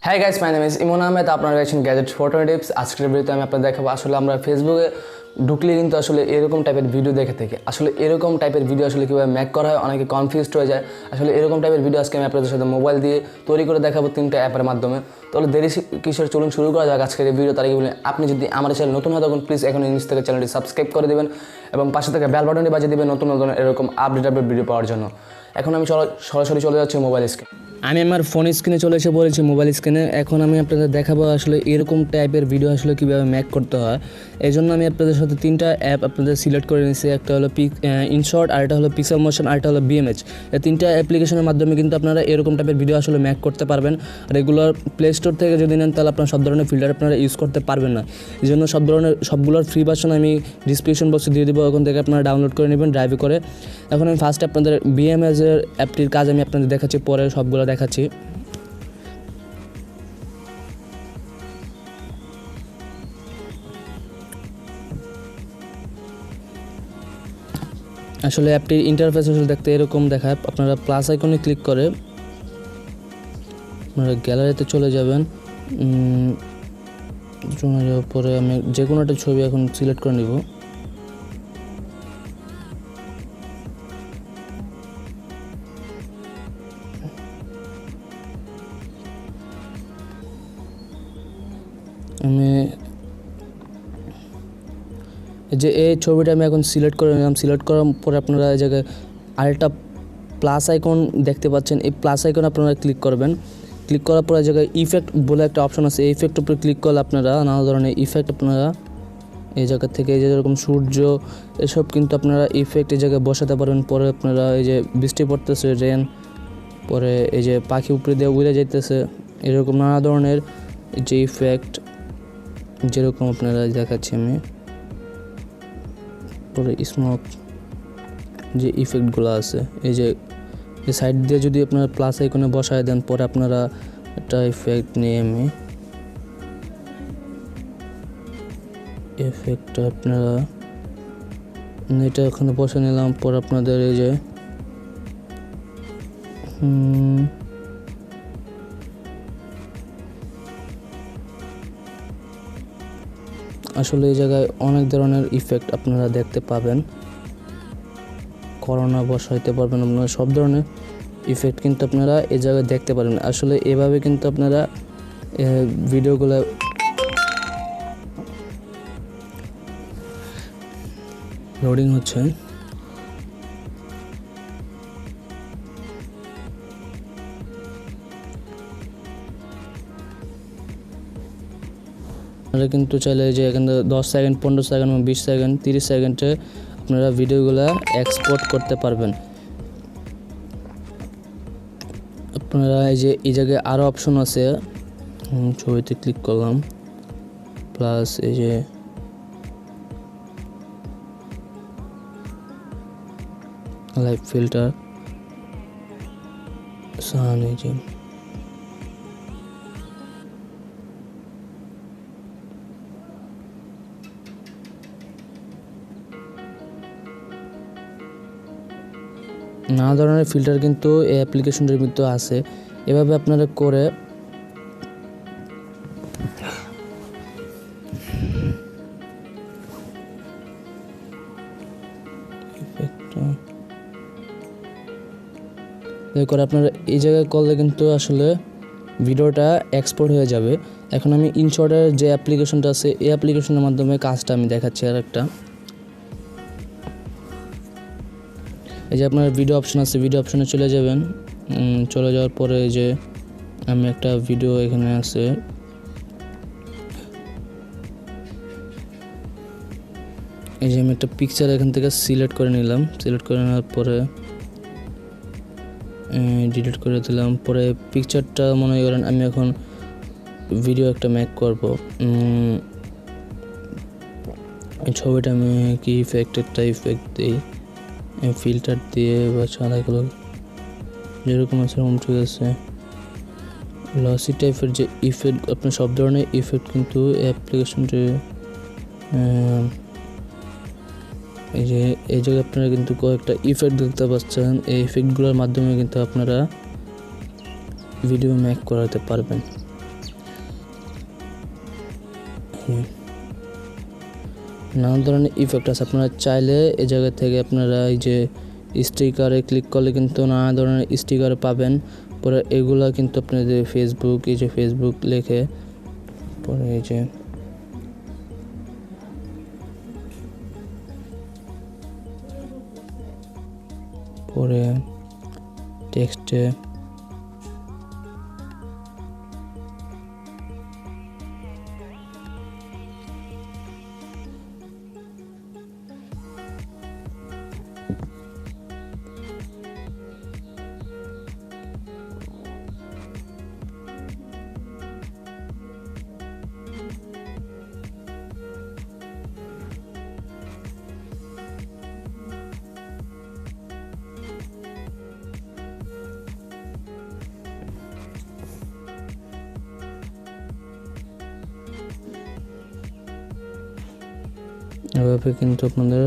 হ্যাঁ guys, my name is ইমন আহমেদ। আপনারা দেখছেন গ্যাজেট ফটো টিপস। আজকের ভিডিওতে আমি আপনাদের দেখাবো আসলে আমরা ফেসবুকে ঢুকলে কিন্তু আসলে এরকম টাইপের ভিডিও দেখে থাকি। আসলে এরকম টাইপের ভিডিও আসলে কীভাবে মেক করা হয়, অনেকে কনফিউজড হয়ে যায়। আসলে এরকম টাইপের ভিডিও আজকে আমি আপনাদের সাথে মোবাইল দিয়ে তৈরি করে দেখাবো 3টা অ্যাপের মাধ্যমে। তাহলে দেরি কিসের, চলুন শুরু করা যাক আজকের এই ভিডিও। তার আগে বলেন, আপনি যদি আমার চ্যানেল নতুন হয় তখন প্লিজ এখন নিচ থেকে চ্যানেলটি সাবস্ক্রাইব করে দেবেন এবং পাশে থেকে বেল বাটনটি বাজিয়ে দেবেন নতুন নতুন এরকম আপডেট ভিডিও পাওয়ার জন্য। এখন আমি সরাসরি চলে যাচ্ছি মোবাইল স্ক্রিন। আমি আমার ফোন স্ক্রিনে চলে এসে বলেছি মোবাইল স্ক্রিনে। এখন আমি আপনাদের দেখাবো আসলে এরকম টাইপের ভিডিও আসলে কীভাবে মেক করতে হয়। এই জন্য আমি আপনাদের সাথে 3টা অ্যাপ আপনাদের সিলেক্ট করে নিয়েছি। একটা হলো ইনশর্ট, আরেকটা হলো পিক্সেল মোশন, আরেকটা হলো বিএমএইচ। এই 3টা অ্যাপ্লিকেশনের মাধ্যমে কিন্তু আপনারা এরকম টাইপের ভিডিও আসলে মেক করতে পারবেন। রেগুলার প্লে স্টোর থেকে যদি নেন তাহলে আপনারা সব ধরনের ফিল্টার আপনারা ইউজ করতে পারবেন না। এই জন্য সবগুলোর ফ্রি ভার্সন আমি ডিসক্রিপশন বক্সে দিয়ে দেবো, ওখান থেকে আপনারা ডাউনলোড করে নেবেন ড্রাইভে করে। এখন আমি ফার্স্টে আপনাদের বিএমএইচের অ্যাপটির কাজ আমি আপনাদের দেখাচ্ছি, পরে সবগুলো দেখাচ্ছি। আসলে অ্যাপটির ইন্টারফেস আসলে দেখতে এরকম দেখায়। আপনারা প্লাস আইকনে ক্লিক করে আপনারা গ্যালারিতে চলে যাবেন। চলে যাওয়ার পরে আমি যে কোনো একটা ছবি এখন সিলেক্ট করে নিব। আমি যে এই ছবিটা আমি এখন সিলেক্ট করে নিলাম। সিলেক্ট করার পরে আপনারা এই জায়গায় আরেকটা প্লাস আইকন দেখতে পাচ্ছেন। এই প্লাস আইকন আপনারা ক্লিক করবেন। ক্লিক করার পরে জায়গায় ইফেক্ট বলে একটা অপশন আছে। এই ইফেক্টের উপরে ক্লিক করলে আপনারা নানা ধরনের ইফেক্ট আপনারা এই জায়গা থেকে এই যে যেরকম সূর্য এসব কিন্তু আপনারা ইফেক্ট এই জায়গায় বসাতে পারবেন। পরে আপনারা এই যে বৃষ্টি পড়তেছে, রেন, পরে এই যে পাখি উপরে দিয়ে উড়ে যাইতেছে, এরকম নানা ধরনের যে ইফেক্ট যেরকম আপনারা দেখাচ্ছি আমি। পরে স্মোক যে ইফেক্টগুলো আছে এই যে সাইড দিয়ে যদি আপনারা প্লাস আইকনে বসায় দেন, পরে আপনারা একটা ইফেক্ট নিয়ে আমি ইফেক্টটা আপনারা এটা ওখানে বসে নিলাম। পরে আপনাদের এই যে আসলে এই জায়গায় অনেক ধরনের ইফেক্ট আপনারা দেখতে পাবেন। করোনা বসাইতে পারবেন, আপনারা সব ধরনের ইফেক্ট কিন্তু আপনারা এই জায়গায় দেখতে পারবেন। আসলে এভাবে কিন্তু আপনারা ভিডিওগুলো লোডিং হচ্ছে। আপনারা কিন্তু চাইলে যে এখানে 10 সেকেন্ড, 15 সেকেন্ড, 20 সেকেন্ড, 30 সেকেন্ডে আপনারা ভিডিওগুলো এক্সপোর্ট করতে পারবেন। আপনারা এই যে এই জায়গায় আরও অপশন আছে, ছবিতে ক্লিক করলাম, প্লাস এই যে লাইভ ফিল্টার, সান, এই যে নানা ধরনের ফিল্টার কিন্তু এই অ্যাপ্লিকেশনটির মধ্যে আছে। এভাবে আপনারা করে আপনারা এই জায়গায় করলে কিন্তু আসলে ভিডিওটা এক্সপোর্ট হয়ে যাবে। এখন আমি ইনশর্টের যে অ্যাপ্লিকেশনটা আছে এই অ্যাপ্লিকেশনের মাধ্যমে কাজটা আমি দেখাচ্ছি। আর একটা এই যে আপনার ভিডিও অপশন আছে, ভিডিও অপশনে চলে যাবেন। চলে যাওয়ার পরে এই যে আমি একটা ভিডিও এখানে আছে, এই যে আমি একটা পিকচার এখান থেকে সিলেক্ট করে নিলাম। সিলেক্ট করে নেওয়ার পরে ডিলিট করে দিলাম। পরে পিকচারটা মনে করেন আমি এখন ভিডিও একটা মেক করব। এই ছবিটা আমি কি একটা ইফেক্ট দিই, ফিল্টার দিয়ে বা ছাড়াগুলো যেরকম আছে সেরকম ঠিক আছে। লসি টাইপের যে ইফেক্ট, আপনার সব ধরনের ইফেক্ট কিন্তু অ্যাপ্লিকেশনটি এই জায়গায় আপনারা কিন্তু কয়েকটা ইফেক্ট দেখতে পাচ্ছেন। এই ইফেক্টগুলোর মাধ্যমে কিন্তু আপনারা ভিডিও মেক করাতে পারবেন। নানা ধরনের ইফেক্ট আছে। আপনারা চাইলে এই জায়গা থেকে আপনারা এই যে স্টিকারে ক্লিক করলে কিন্তু নানা ধরনের স্টিকার পাবেন। পরে এগুলা কিন্তু আপনাদের ফেসবুক, এই যে ফেসবুক লেখে পরে এই যে পরে টেক্সটে এভাবে কিন্তু আপনাদের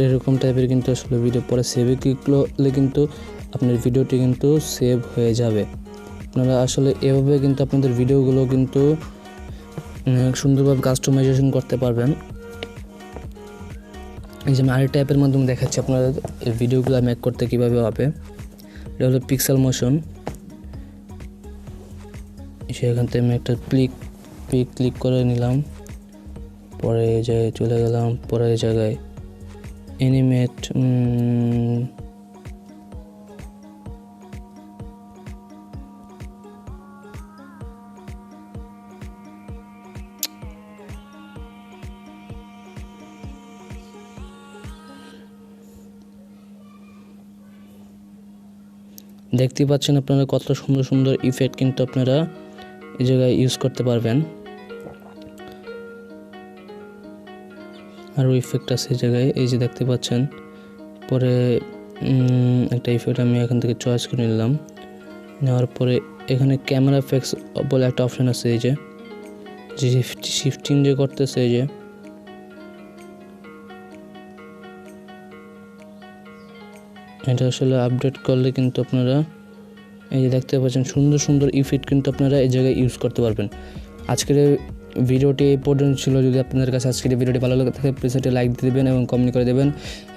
এরকম টাইপের কিন্তু আসলে ভিডিও পরে সেভে ক্লিক করলে কিন্তু আপনার ভিডিওটি কিন্তু সেভ হয়ে যাবে। আপনারা আসলে এভাবে কিন্তু আপনাদের ভিডিওগুলো কিন্তু সুন্দরভাবে কাস্টমাইজেশন করতে পারবেন। এই যে আমি আরেকটা অ্যাপের মাধ্যমে দেখাচ্ছি আপনাদের এই ভিডিওগুলো মেক করতে কীভাবে হবে। এটা হলো পিক্সেল মোশন। সেখান থেকে আমি একটা ক্লিক করে নিলাম, পরে এই জায়গায় চলে গেলাম, পরে এই জায়গায় অ্যানিমেট দেখতে পাচ্ছেন আপনারা কত সুন্দর সুন্দর ইফেক্ট কিন্তু আপনারা এই জায়গায় ইউজ করতে পারবেন। আরও ইফেক্ট আছে এই জায়গায়, এই যে দেখতে পাচ্ছেন। পরে একটা ইফেক্ট আমি এখান থেকে চয়েস করে নিলাম। নেওয়ার পরে এখানে ক্যামেরা এফেক্টস বলে একটা অপশান আছে, এই যে শিফটিং যে করতেছে, এই যে এটা আসলে আপডেট করলে কিন্তু আপনারা এই যে দেখতে পাচ্ছেন সুন্দর সুন্দর ইফেক্ট কিন্তু আপনারা এই জায়গায় ইউজ করতে পারবেন। আজকের ভিডিওটি এই পর্যন্ত ছিল। যদি আপনাদের কাছে আজকের ভিডিওটি ভালো লাগে থাকে প্লিজ একটা লাইক দিয়ে দেবেন এবং কমেন্ট করে দেবেন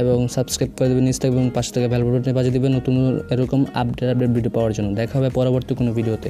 এবং সাবস্ক্রাইব করে দেবেন নিচে এবং পাশে থেকে বেল বাটনটি বাজিয়ে দেবেন নতুন এরকম আপডেট ভিডিও পাওয়ার জন্য। দেখা হবে পরবর্তী কোনো ভিডিওতে।